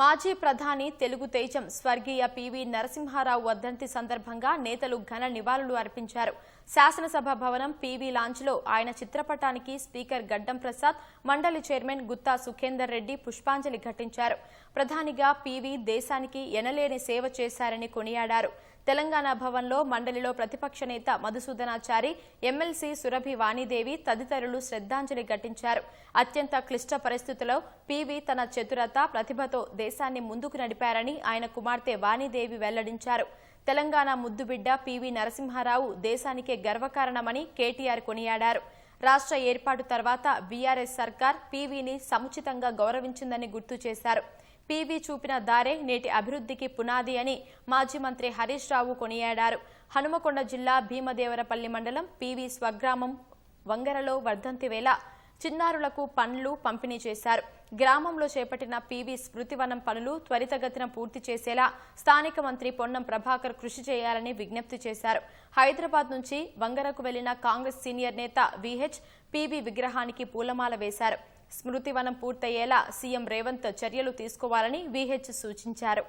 మాజీ ప్రధాని తెలుగు తేజం స్వర్గీయ పివి నరసింహారావు వర్ధంతి సందర్భంగా నేతలు ఘన నివాళులు అర్పించారు. శాసనసభ భవనం పివి లాంజ్లో ఆయన చిత్రపటానికి స్పీకర్ గడ్డం ప్రసాద్, మండలి చైర్మన్ గుత్తా సుఖేందర్ రెడ్డి పుష్పాంజలి ఘటించారు. ప్రధానిగా పివి దేశానికి ఎనలేని సేవ చేశారని కొనియాడారు. తెలంగాణ భవన్లో మండలిలో ప్రతిపక్ష నేత మధుసూదనాచారి, ఎమ్మెల్సీ సురభి వాణిదేవి తదితరులు శ్రద్ధాంజలి ఘటించారు. అత్యంత క్లిష్ట పరిస్థితుల్లో పివి తన చతురత, ప్రతిభతో దేశాన్ని ముందుకు నడిపారని ఆయన కుమార్తె వాణిదేవి వెల్లడించారు. తెలంగాణ ముద్దుబిడ్డ పివి నరసింహారావు దేశానికే గర్వకారణమని కేటీఆర్ కొనియాడారు. రాష్ట్ర ఏర్పాటు తర్వాత బీఆర్ఎస్ సర్కార్ పివిని సముచితంగా గౌరవించిందని గుర్తు చేశారు. పివి చూపిన దారే నేటి అభివృద్ధికి పునాది అని మాజీ మంత్రి హరీష్ రావు కొనియాడారు. హనుమకొండ జిల్లా భీమదేవరపల్లి మండలం పివి స్వగ్రామం వంగరలో వర్ధంతి వేళ చిన్నారులకు పండ్లు పంపిణీ చేశారు. గ్రామంలో చేపట్టిన పివి స్మృతివనం పనులు త్వరితగతిన పూర్తి చేసేలా స్థానిక మంత్రి పొన్నం ప్రభాకర్ కృషి చేయాలని విజ్ఞప్తి చేశారు. హైదరాబాద్ నుంచి వంగరకు వెళ్లిన కాంగ్రెస్ సీనియర్ నేత విహెచ్ పివి విగ్రహానికి పూలమాల వేశారు. స్మృతివనం పూర్తయ్యేలా సీఎం రేవంత్ చర్యలు తీసుకోవాలని విహెచ్ సూచించారు.